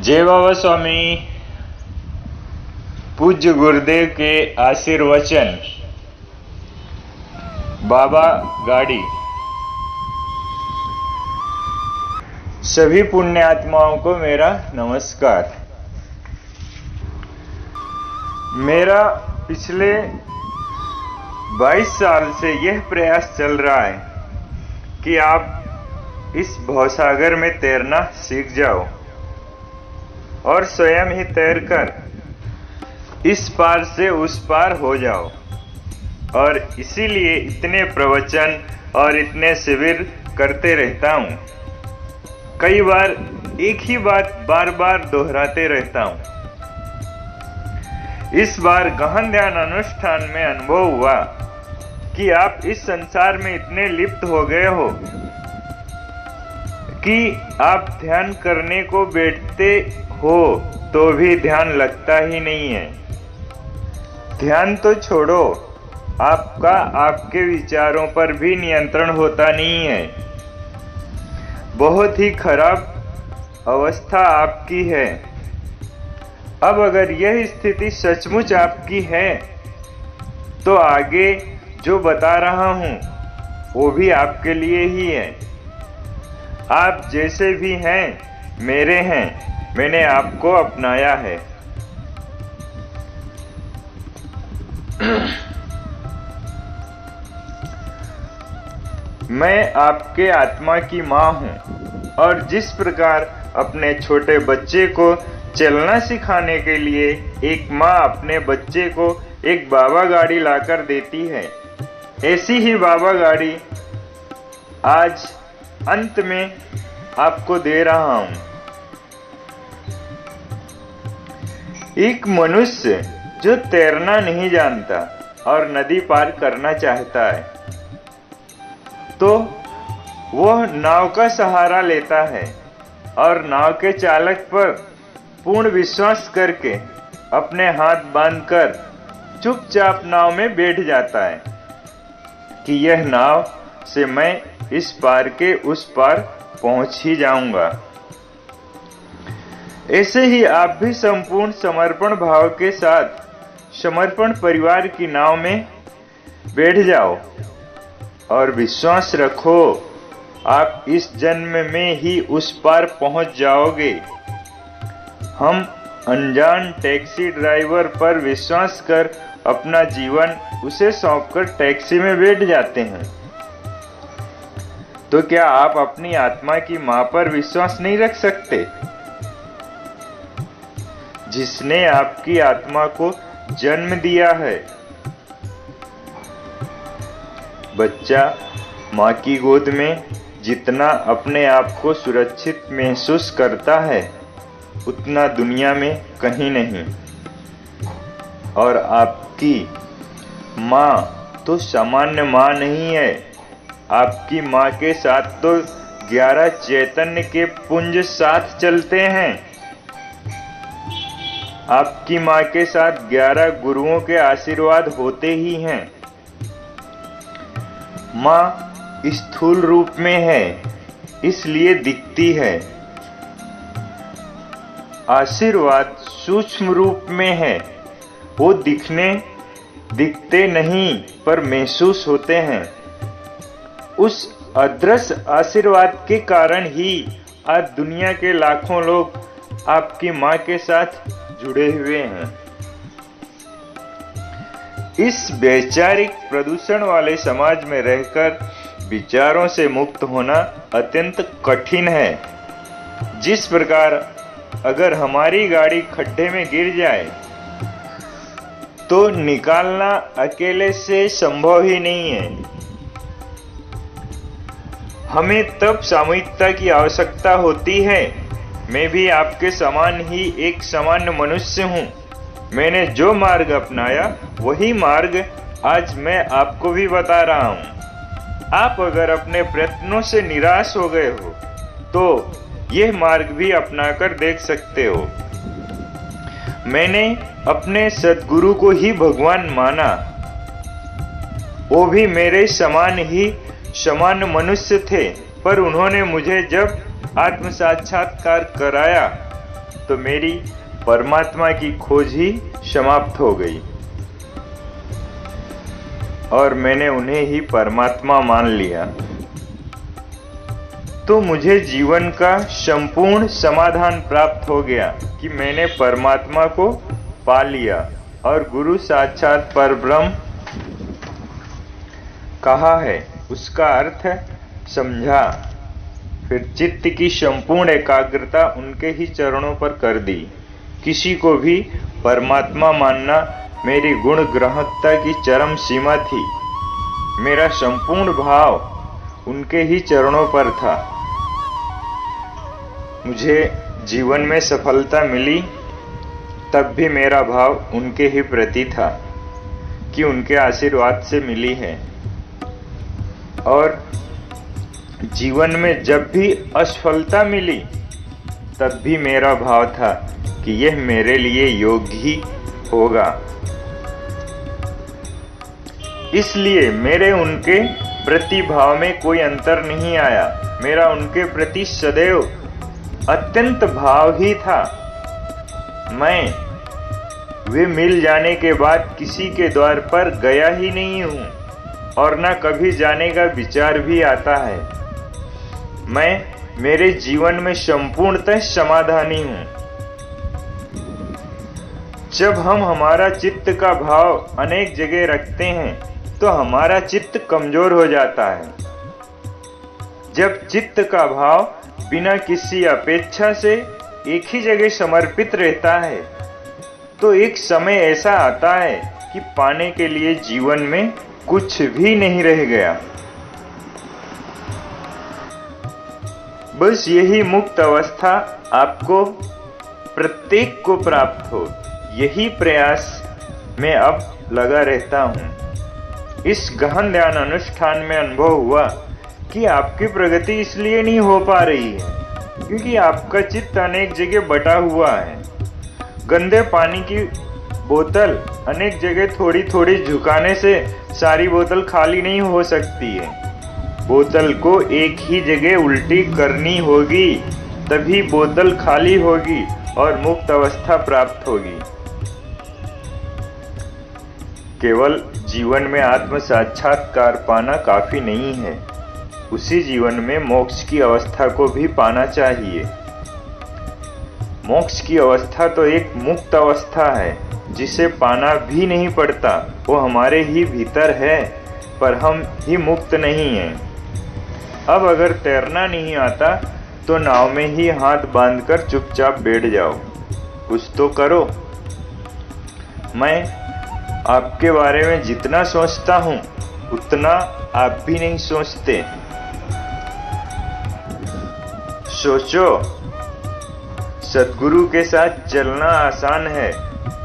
जय बाबा स्वामी। पूज्य गुरुदेव के आशीर्वचन। बाबा गाड़ी। सभी पुण्य आत्माओं को मेरा नमस्कार। मेरा पिछले 22 साल से यह प्रयास चल रहा है कि आप इस भवसागर में तैरना सीख जाओ और स्वयं ही तैरकर इस पार से उस पार हो जाओ। और इसीलिए इतने प्रवचन और इतने शिविर करते रहता हूँ। कई बार एक ही बात बार बार दोहराते रहता हूँ। इस बार गहन ध्यान अनुष्ठान में अनुभव हुआ कि आप इस संसार में इतने लिप्त हो गए हो कि आप ध्यान करने को बैठते हो तो भी ध्यान लगता ही नहीं है। ध्यान तो छोड़ो, आपका आपके विचारों पर भी नियंत्रण होता नहीं है। बहुत ही खराब अवस्था आपकी है। अब अगर यह स्थिति सचमुच आपकी है तो आगे जो बता रहा हूं वो भी आपके लिए ही है। आप जैसे भी हैं मेरे हैं, मैंने आपको अपनाया है। मैं आपके आत्मा की माँ हूँ और जिस प्रकार अपने छोटे बच्चे को चलना सिखाने के लिए एक माँ अपने बच्चे को एक बाबा गाड़ी लाकर देती है, ऐसी ही बाबा गाड़ी आज अंत में आपको दे रहा हूँ। एक मनुष्य जो तैरना नहीं जानता और नदी पार करना चाहता है तो वह नाव का सहारा लेता है और नाव के चालक पर पूर्ण विश्वास करके अपने हाथ बांधकर चुपचाप नाव में बैठ जाता है कि यह नाव से मैं इस पार के उस पार पहुंच ही जाऊंगा। ऐसे ही आप भी संपूर्ण समर्पण भाव के साथ समर्पण परिवार की नाव में बैठ जाओ और विश्वास रखो आप इस जन्म में ही उस पार पहुंच जाओगे। हम अनजान टैक्सी ड्राइवर पर विश्वास कर अपना जीवन उसे सौंपकर टैक्सी में बैठ जाते हैं। तो क्या आप अपनी आत्मा की मां पर विश्वास नहीं रख सकते, जिसने आपकी आत्मा को जन्म दिया है? बच्चा माँ की गोद में जितना अपने आप को सुरक्षित महसूस करता है उतना दुनिया में कहीं नहीं। और आपकी माँ तो सामान्य माँ नहीं है। आपकी माँ के साथ तो 11 चैतन्य के पुंज साथ चलते हैं। आपकी माँ के साथ 11 गुरुओं के आशीर्वाद होते ही हैं। माँ स्थूल रूप में है इसलिए दिखती है, आशीर्वाद सूक्ष्म रूप में है, वो दिखते नहीं पर महसूस होते हैं। उस अदृश्य आशीर्वाद के कारण ही आज दुनिया के लाखों लोग आपकी माँ के साथ जुड़े हुए हैं। इस वैचारिक प्रदूषण वाले समाज में रहकर विचारों से मुक्त होना अत्यंत कठिन है। जिस प्रकार अगर हमारी गाड़ी खड्डे में गिर जाए तो निकालना अकेले से संभव ही नहीं है। हमें तब सामूहिकता की आवश्यकता होती है। मैं भी आपके समान ही एक सामान्य मनुष्य हूँ। मैंने जो मार्ग अपनाया वही मार्ग आज मैं आपको भी बता रहा हूँ। आप अगर अपने प्रयत्नों से निराश हो गए हो तो यह मार्ग भी अपनाकर देख सकते हो। मैंने अपने सद्गुरु को ही भगवान माना। वो भी मेरे समान ही सामान्य मनुष्य थे, पर उन्होंने मुझे जब आत्म साक्षात्कार कराया तो मेरी परमात्मा की खोज ही समाप्त हो गई और मैंने उन्हें ही परमात्मा मान लिया। तो मुझे जीवन का संपूर्ण समाधान प्राप्त हो गया कि मैंने परमात्मा को पा लिया और गुरु साक्षात परब्रह्म कहा है उसका अर्थ समझा। फिर चित्त की संपूर्ण एकाग्रता उनके ही चरणों पर कर दी। किसी को भी परमात्मा मानना मेरी गुण ग्रहणता की चरम सीमा थी। मेरा संपूर्ण भाव उनके ही चरणों पर था। मुझे जीवन में सफलता मिली तब भी मेरा भाव उनके ही प्रति था कि उनके आशीर्वाद से मिली है। और जीवन में जब भी असफलता मिली तब भी मेरा भाव था कि यह मेरे लिए योग्य ही होगा। इसलिए मेरे उनके प्रति भाव में कोई अंतर नहीं आया। मेरा उनके प्रति सदैव अत्यंत भाव ही था। मैं वे मिल जाने के बाद किसी के द्वार पर गया ही नहीं हूँ और न कभी जाने का विचार भी आता है। मैं मेरे जीवन में संपूर्णतः समाधानी हूँ। जब हम हमारा चित्त का भाव अनेक जगह रखते हैं तो हमारा चित्त कमजोर हो जाता है। जब चित्त का भाव बिना किसी अपेक्षा से एक ही जगह समर्पित रहता है तो एक समय ऐसा आता है कि पाने के लिए जीवन में कुछ भी नहीं रह गया। बस यही मुक्त अवस्था आपको प्रत्येक को प्राप्त हो, यही प्रयास में अब लगा रहता हूँ। इस गहन ध्यान अनुष्ठान में अनुभव हुआ कि आपकी प्रगति इसलिए नहीं हो पा रही है क्योंकि आपका चित्त अनेक जगह बटा हुआ है। गंदे पानी की बोतल अनेक जगह थोड़ी थोड़ी झुकाने से सारी बोतल खाली नहीं हो सकती है। बोतल को एक ही जगह उल्टी करनी होगी, तभी बोतल खाली होगी और मुक्त अवस्था प्राप्त होगी। केवल जीवन में आत्म साक्षात्कार पाना काफी नहीं है, उसी जीवन में मोक्ष की अवस्था को भी पाना चाहिए। मोक्ष की अवस्था तो एक मुक्त अवस्था है जिसे पाना भी नहीं पड़ता, वो हमारे ही भीतर है, पर हम ही मुक्त नहीं हैं। अब अगर तैरना नहीं आता तो नाव में ही हाथ बांधकर चुपचाप बैठ जाओ, कुछ तो करो। मैं आपके बारे में जितना सोचता हूँ उतना आप भी नहीं सोचते। सोचो, सद्गुरु के साथ चलना आसान है,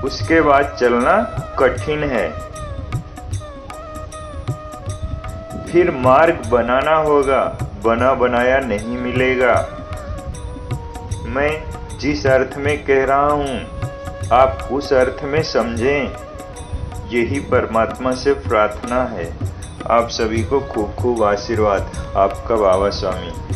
उसके बाद चलना कठिन है। फिर मार्ग बनाना होगा, बना बनाया नहीं मिलेगा। मैं जिस अर्थ में कह रहा हूँ आप उस अर्थ में समझें, यही परमात्मा से प्रार्थना है। आप सभी को खूब खूब आशीर्वाद। आपका बाबा स्वामी।